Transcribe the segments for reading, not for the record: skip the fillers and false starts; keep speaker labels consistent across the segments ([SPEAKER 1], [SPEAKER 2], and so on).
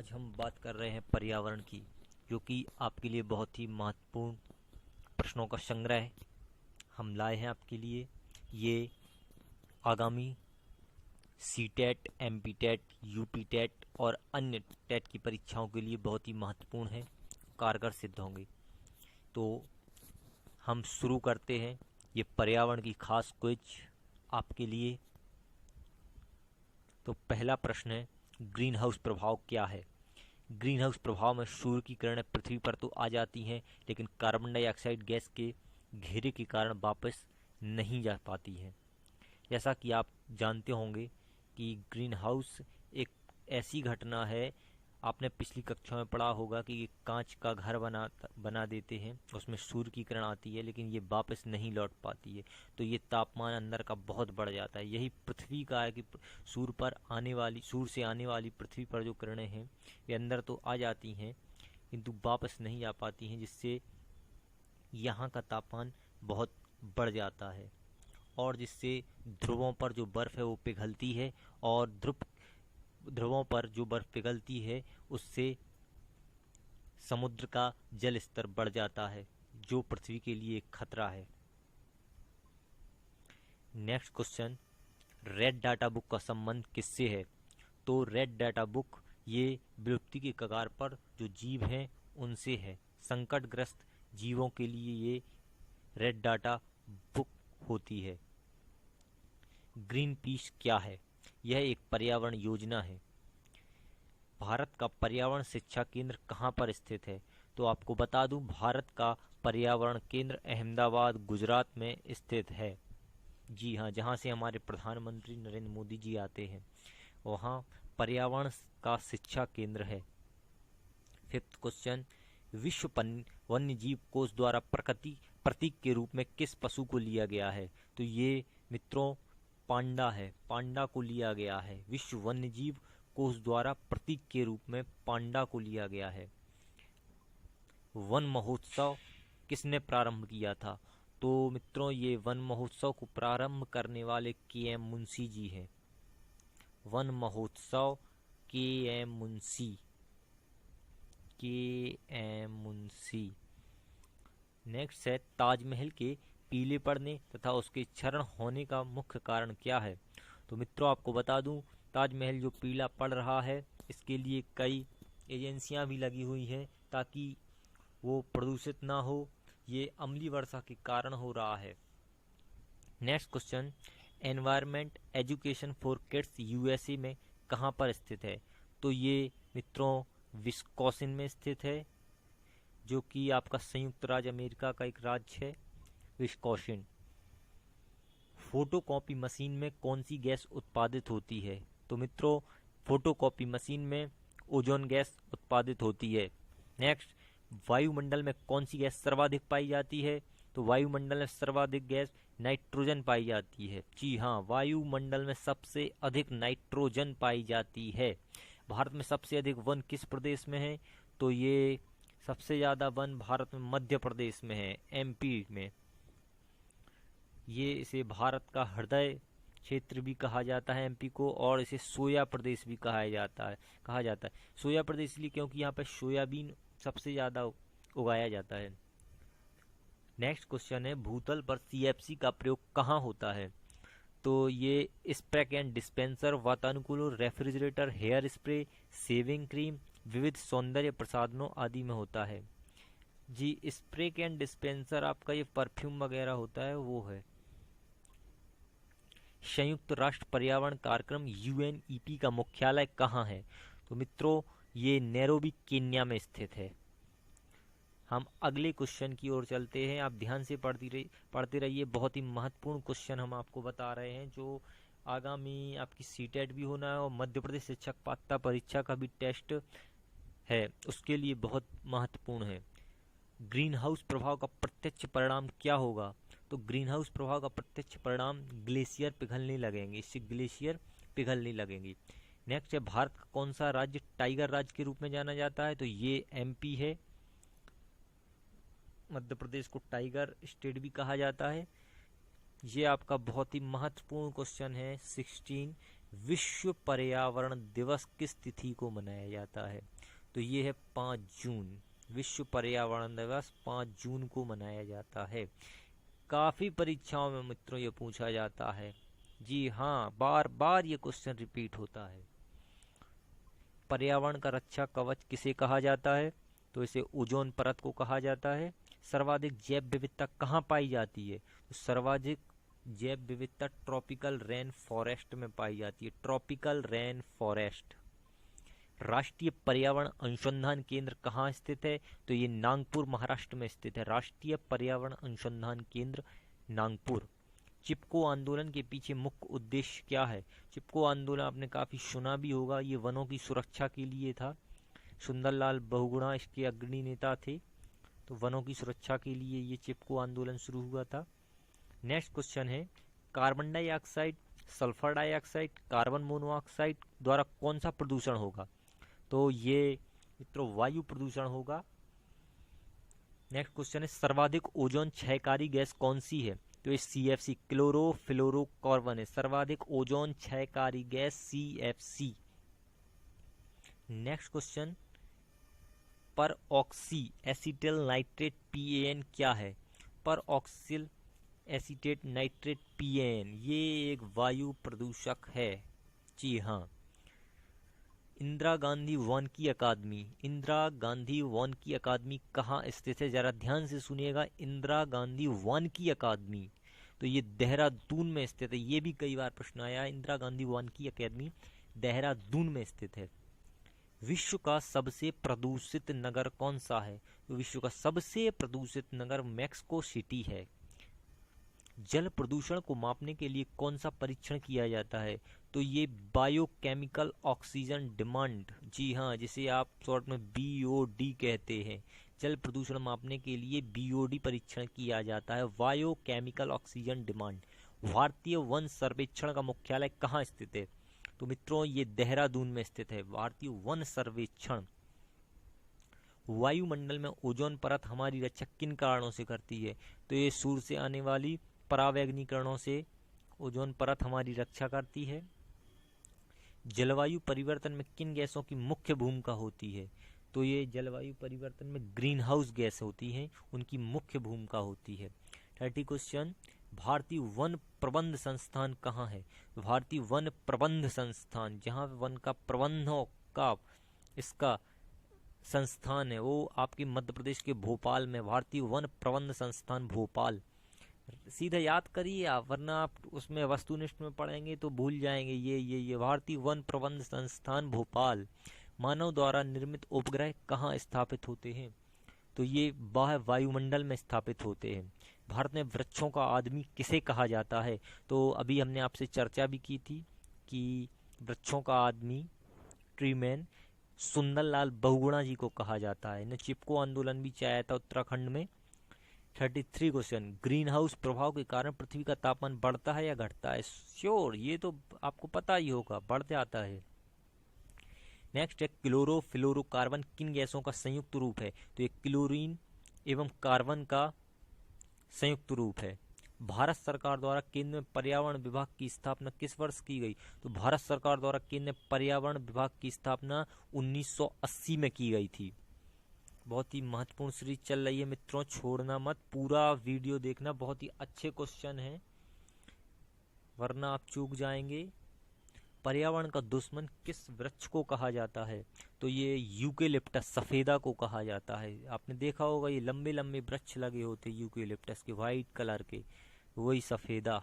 [SPEAKER 1] आज हम बात कर रहे हैं पर्यावरण की, जो कि आपके लिए बहुत ही महत्वपूर्ण प्रश्नों का संग्रह हम लाए हैं आपके लिए। ये आगामी C TET, M P TET, U P TET और अन्य टेट की परीक्षाओं के लिए बहुत ही महत्वपूर्ण है, कारगर सिद्ध होंगे। तो हम शुरू करते हैं ये पर्यावरण की खास क्विज आपके लिए। तो पहला प्रश्न है, ग्रीन हाउस प्रभाव क्या है? ग्रीन हाउस प्रभाव में सूर्य की किरणें पृथ्वी पर तो आ जाती हैं, लेकिन कार्बन डाइऑक्साइड गैस के घेरे के कारण वापस नहीं जा पाती हैं। जैसा कि आप जानते होंगे कि ग्रीन हाउस एक ऐसी घटना है, आपने पिछली कक्षा में पढ़ा होगा कि ये कांच का घर बना देते हैं, उसमें सूर्य की किरण आती है लेकिन ये वापस नहीं लौट पाती है, तो ये तापमान अंदर का बहुत बढ़ जाता है। यही पृथ्वी का है कि सूर्य से आने वाली पृथ्वी पर जो किरणें हैं ये अंदर तो आ जाती हैं किंतु वापस नहीं आ पाती हैं, जिससे यहाँ का तापमान बहुत बढ़ जाता है और जिससे ध्रुवों पर जो बर्फ़ है वो पिघलती है और ध्रुवों पर जो बर्फ पिघलती है उससे समुद्र का जल स्तर बढ़ जाता है, जो पृथ्वी के लिए एक खतरा है। Next question, red data book का संबंध किससे है? तो रेड डाटा बुक ये विलुप्ति के कगार पर जो जीव हैं उनसे है। संकटग्रस्त जीवों के लिए ये रेड डाटा बुक होती है। ग्रीन पीस क्या है? यह एक पर्यावरण योजना है। भारत का पर्यावरण शिक्षा केंद्र कहाँ पर स्थित है? तो आपको बता दूं, भारत का पर्यावरण केंद्र अहमदाबाद, गुजरात में स्थित है। जी हाँ, जहाँ से हमारे प्रधानमंत्री नरेंद्र मोदी जी आते हैं, वहाँ पर्यावरण का शिक्षा केंद्र है। फिफ्थ क्वेश्चन, विश्व वन्य जीव कोष द्वारा प्रतीक के रूप में किस पशु को लिया गया है? तो ये मित्रों पांडा है, पांडा को लिया गया है। विश्व वन्य जीव कोष द्वारा प्रतीक के रूप में पांडा को लिया गया है। वन महोत्सव किसने प्रारंभ किया था? तो मित्रों ये वन महोत्सव को प्रारंभ करने वाले के.एम. मुंशी जी हैं। वन महोत्सव के.एम. मुंशी। नेक्स्ट है, ताजमहल के पीले पड़ने तथा उसके क्षरण होने का मुख्य कारण क्या है? तो मित्रों आपको बता दूं, ताजमहल जो पीला पड़ रहा है इसके लिए कई एजेंसियां भी लगी हुई हैं ताकि वो प्रदूषित ना हो। ये अम्लीय वर्षा के कारण हो रहा है। Next question, environment education for kids USA में कहाँ पर स्थित है? तो ये मित्रों विस्कॉसिन में स्थित है, जो कि आपका संयुक्त राज्य अमेरिका का एक राज्य है, विस्कॉसिन। फोटोकॉपी मशीन में कौन सी गैस उत्पादित होती है? तो मित्रों फोटोकॉपी मशीन में ओजोन गैस उत्पादित होती है। नेक्स्ट, वायुमंडल में कौन सी गैस सर्वाधिक पाई जाती है? तो वायुमंडल में सर्वाधिक गैस नाइट्रोजन पाई जाती है। जी हाँ, वायुमंडल में सबसे अधिक नाइट्रोजन पाई जाती है। भारत में सबसे अधिक वन किस प्रदेश में है? तो ये सबसे ज़्यादा वन भारत में मध्य प्रदेश में है, एमपी में। ये इसे भारत का हृदय क्षेत्र भी कहा जाता है एमपी को, और इसे सोया प्रदेश भी कहा जाता है। सोया प्रदेश इसलिए क्योंकि यहाँ पर सोयाबीन सबसे ज़्यादा उगाया जाता है। नेक्स्ट क्वेश्चन है, भूतल पर सीएफसी का प्रयोग कहाँ होता है? तो ये स्प्रे कैन डिस्पेंसर, वातानुकूलर, refrigerator, hair spray, shaving cream, विविध सौंदर्य प्रसाधनों आदि में होता है। जी, स्प्रे कैन डिस्पेंसर आपका ये परफ्यूम वगैरह होता है, वो है। संयुक्त राष्ट्र पर्यावरण कार्यक्रम यूएनईपी का मुख्यालय कहाँ है? तो मित्रों ये नैरोबी, केन्या में स्थित है। हम अगले क्वेश्चन की ओर चलते हैं, आप ध्यान से पढ़ते रहिए। बहुत ही महत्वपूर्ण क्वेश्चन हम आपको बता रहे हैं, जो आगामी आपकी सीटेट भी होना है और मध्य प्रदेश शिक्षक पात्रता परीक्षा का भी टेस्ट है, उसके लिए बहुत महत्वपूर्ण है। ग्रीन हाउस प्रभाव का प्रत्यक्ष परिणाम क्या होगा? तो ग्रीन हाउस प्रभाव का प्रत्यक्ष परिणाम ग्लेशियर पिघलने लगेंगे, इससे ग्लेशियर पिघलने लगेंगे। नेक्स्ट है, भारत का कौन सा राज्य टाइगर राज्य के रूप में जाना जाता है? तो ये एमपी है। मध्य प्रदेश को टाइगर स्टेट भी कहा जाता है। ये आपका बहुत ही महत्वपूर्ण क्वेश्चन है 16 विश्व पर्यावरण दिवस किस तिथि को मनाया जाता है? तो ये है 5 जून। विश्व पर्यावरण दिवस 5 जून को मनाया जाता है। काफी परीक्षाओं में मित्रों ये पूछा जाता है। जी हाँ, बार बार ये क्वेश्चन रिपीट होता है। पर्यावरण का रक्षा कवच किसे कहा जाता है? तो इसे ओजोन परत को कहा जाता है। सर्वाधिक जैव विविधता कहाँ पाई जाती है? तो सर्वाधिक जैव विविधता ट्रॉपिकल रेन फॉरेस्ट में पाई जाती है। Tropical rain forest. राष्ट्रीय पर्यावरण अनुसंधान केंद्र कहाँ स्थित है? तो ये नागपुर महाराष्ट्र में स्थित है। राष्ट्रीय पर्यावरण अनुसंधान केंद्र नागपुर। चिपको आंदोलन के पीछे मुख्य उद्देश्य क्या है? चिपको आंदोलन आपने काफी सुना भी होगा, ये वनों की सुरक्षा के लिए था। सुंदरलाल बहुगुणा इसके अग्रणी नेता थे। तो वनों की सुरक्षा के लिए ये चिपको आंदोलन शुरू हुआ था। नेक्स्ट क्वेश्चन है, carbon dioxide, sulphur dioxide, carbon monoxide द्वारा कौन सा प्रदूषण होगा? तो ये मित्रों वायु प्रदूषण होगा। नेक्स्ट क्वेश्चन है, सर्वाधिक ओजोन क्षयकारी गैस कौन सी है? तो ये CFC क्लोरोफ्लोरोकार्बन है। सर्वाधिक ओजोन क्षयकारी gas CFC। Next question, peroxy acetyl nitrate PAN क्या है? पर ऑक्सिल एसिटेट नाइट्रेट PAN ये एक वायु प्रदूषक है। जी हाँ। इंदिरा गांधी वानिकी अकादमी, इंदिरा गांधी वानिकी अकादमी कहाँ स्थित है? जरा ध्यान से सुनिएगा। इंदिरा गांधी वानिकी अकादमी, तो ये देहरादून में स्थित है। ये भी कई बार प्रश्न आया। इंदिरा गांधी वानिकी अकादमी देहरादून में स्थित है। विश्व का सबसे प्रदूषित नगर कौन सा है? तो विश्व का सबसे प्रदूषित नगर मैक्सिको सिटी है। जल प्रदूषण को मापने के लिए कौन सा परीक्षण किया जाता है? तो ये बायोकेमिकल ऑक्सीजन डिमांड। जी हाँ, जिसे आप शॉर्ट में BOD कहते हैं। जल प्रदूषण मापने के लिए BOD परीक्षण किया जाता है, बायोकेमिकल ऑक्सीजन डिमांड। भारतीय वन सर्वेक्षण का मुख्यालय कहाँ स्थित है? तो मित्रों ये देहरादून में स्थित है, भारतीय वन सर्वेक्षण। वायुमंडल में ओजोन परत हमारी रक्षा किन कारणों से करती है? तो ये सूर्य से आने वाली परावैंगनी किरणों से ओजोन परत हमारी रक्षा करती है। जलवायु परिवर्तन में किन गैसों की मुख्य भूमिका होती है? तो ये जलवायु परिवर्तन में ग्रीन हाउस गैस होती हैं, उनकी मुख्य भूमिका होती है। 30 क्वेश्चन, भारतीय वन प्रबंध संस्थान कहाँ है? भारतीय वन प्रबंध संस्थान, जहाँ वन का प्रबंधों का इसका संस्थान है, वो आपके मध्य प्रदेश के भोपाल में। भारतीय वन प्रबंध संस्थान भोपाल। सीधा याद करिए आप, वरना आप उसमें वस्तुनिष्ठ में पढ़ेंगे तो भूल जाएंगे। ये भारतीय वन प्रबंध संस्थान भोपाल। मानव द्वारा निर्मित उपग्रह कहाँ स्थापित होते हैं? तो ये बाह्य वायुमंडल में स्थापित होते हैं। भारत में वृक्षों का आदमी किसे कहा जाता है? तो अभी हमने आपसे चर्चा भी की थी कि वृक्षों का आदमी, ट्री मैन, सुंदरलाल बहुगुणा जी को कहा जाता है। ने चिपको आंदोलन भी चलाया था उत्तराखंड में। 33 क्वेश्चन, ग्रीन हाउस प्रभाव के कारण पृथ्वी का तापमान बढ़ता है या घटता है? श्योर, ये तो आपको पता ही होगा, बढ़ जाता है। नेक्स्ट है, क्लोरोफ्लोरोकार्बन किन गैसों का संयुक्त रूप है? तो ये क्लोरीन एवं कार्बन का संयुक्त रूप है। भारत सरकार द्वारा केंद्र में पर्यावरण विभाग की स्थापना किस वर्ष की गई? तो भारत सरकार द्वारा केंद्र में पर्यावरण विभाग की स्थापना 1980 में की गई थी। बहुत ही महत्वपूर्ण सीरीज चल रही है मित्रों, छोड़ना मत, पूरा वीडियो देखना। बहुत ही अच्छे क्वेश्चन हैं, वरना आप चूक जाएंगे। पर्यावरण का दुश्मन किस वृक्ष को कहा जाता है? तो ये यूकेलिप्टस सफेदा को कहा जाता है। आपने देखा होगा ये लंबे लंबे वृक्ष लगे होते यूकेलिप्टस के, व्हाइट कलर के, वही सफेदा।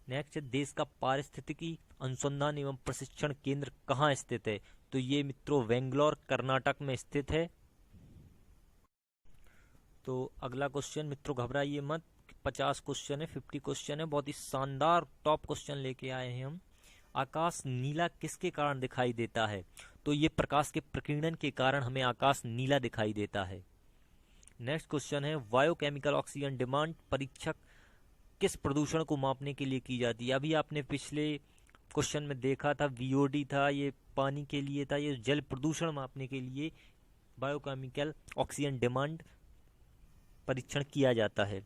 [SPEAKER 1] नेक्स्ट है, देश का पारिस्थितिकी अनुसंधान एवं प्रशिक्षण केंद्र कहाँ स्थित है? तो ये मित्रों बेंगलोर कर्नाटक में स्थित है। तो अगला क्वेश्चन मित्रों घबराइए मत, 50 क्वेश्चन है, 50 क्वेश्चन है, बहुत ही शानदार टॉप क्वेश्चन लेके आए हैं हम। आकाश नीला किसके कारण दिखाई देता है? तो ये प्रकाश के प्रकीर्णन के कारण हमें आकाश नीला दिखाई देता है। नेक्स्ट क्वेश्चन है, बायोकेमिकल ऑक्सीजन डिमांड परीक्षक किस प्रदूषण को मापने के लिए की जाती है? अभी आपने पिछले क्वेश्चन में देखा था BOD था, ये पानी के लिए था, ये जल प्रदूषण मापने के लिए बायोकेमिकल ऑक्सीजन डिमांड परीक्षण किया जाता है।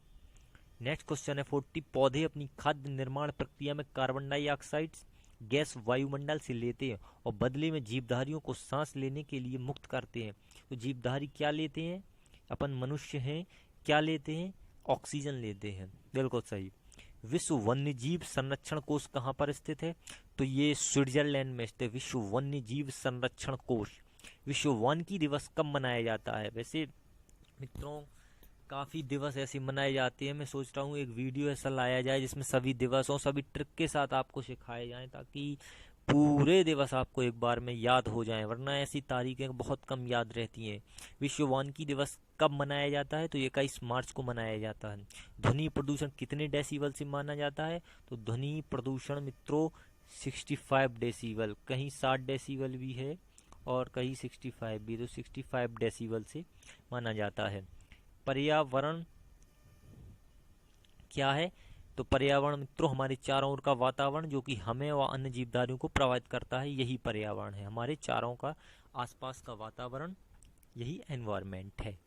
[SPEAKER 1] नेक्स्ट क्वेश्चन है 40, पौधे अपनी खाद्य निर्माण प्रक्रिया में कार्बन डाइऑक्साइड गैस वायुमंडल से लेते हैं और बदले में जीवधारियों को सांस लेने के लिए मुक्त करते हैं। तो जीवधारी क्या लेते हैं? अपन मनुष्य हैं, क्या लेते हैं? ऑक्सीजन लेते हैं। बिल्कुल सही। विश्व वन्यजीव संरक्षण कोष कहाँ पर स्थित है? तो ये स्विट्जरलैंड में स्थित विश्व वन्यजीव संरक्षण कोष। विश्व वानिकी दिवस कब मनाया जाता है? वैसे मित्रों काफ़ी दिवस ऐसे मनाए जाते हैं, मैं सोच रहा हूँ एक वीडियो ऐसा लाया जाए जिसमें सभी दिवसों सभी ट्रिक के साथ आपको सिखाए जाएं, ताकि पूरे दिवस आपको एक बार में याद हो जाएं, वरना ऐसी तारीखें बहुत कम याद रहती हैं। विश्व वानिकी दिवस कब मनाया जाता है? तो 21 मार्च को मनाया जाता है। ध्वनि प्रदूषण कितने डेसिबल से माना जाता है? तो ध्वनि प्रदूषण मित्रों 65 डेसिबल, कहीं 60 डेसिबल भी है और कहीं 65 भी, तो 65 डेसिबल से माना जाता है। पर्यावरण क्या है? तो पर्यावरण मित्रों हमारे चारों ओर का वातावरण जो कि हमें व अन्य जीवधारियों को प्रभावित करता है, यही पर्यावरण है। हमारे चारों का आसपास का वातावरण, यही एनवायरनमेंट है।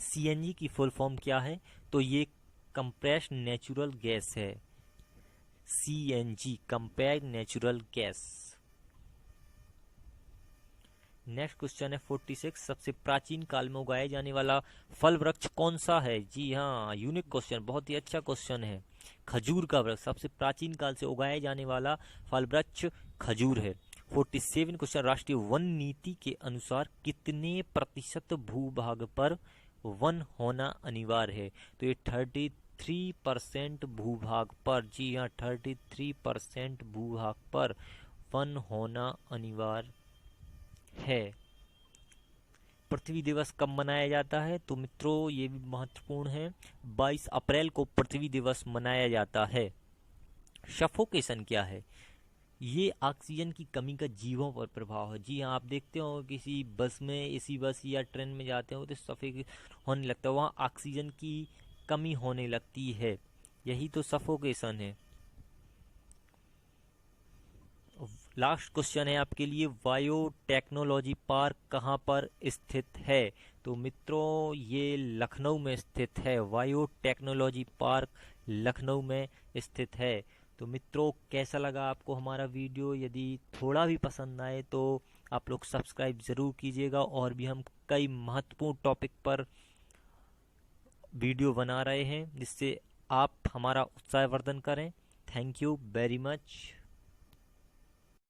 [SPEAKER 1] सीएनजी की फुल फॉर्म क्या है? तो ये कंप्रेस्ड नेचुरल गैस है। CNG compressed natural gas. Next question है 46, सबसे प्राचीन काल में उगाए जाने वाला फल वृक्ष कौन सा है? जी हाँ, यूनिक क्वेश्चन, बहुत ही अच्छा क्वेश्चन है। खजूर का वृक्ष, सबसे प्राचीन काल से उगाए जाने वाला फल वृक्ष खजूर है। 47 क्वेश्चन, राष्ट्रीय वन नीति के अनुसार कितने प्रतिशत भूभाग पर वन होना अनिवार्य है? तो ये 33% भूभाग पर, जी हाँ 33% भूभाग पर वन होना अनिवार्य है। पृथ्वी दिवस कब मनाया जाता है? तो मित्रों ये भी महत्वपूर्ण है, 22 अप्रैल को पृथ्वी दिवस मनाया जाता है। सफोकेशन क्या है? ये ऑक्सीजन की कमी का जीवों पर प्रभाव है। जी हाँ, आप देखते हो किसी बस में, एसी बस या ट्रेन में जाते हो तो सफोकेशन होने लगता है, वहाँ ऑक्सीजन की कमी होने लगती है, यही तो सफोकेशन है। लास्ट क्वेश्चन है आपके लिए, बायोटेक्नोलॉजी पार्क कहाँ पर स्थित है? तो मित्रों ये लखनऊ में स्थित है। बायोटेक्नोलॉजी पार्क लखनऊ में स्थित है। तो मित्रों कैसा लगा आपको हमारा वीडियो? यदि थोड़ा भी पसंद आए तो आप लोग सब्सक्राइब ज़रूर कीजिएगा, और भी हम कई महत्वपूर्ण टॉपिक पर वीडियो बना रहे हैं जिससे आप हमारा उत्साहवर्धन करें। Thank you very much.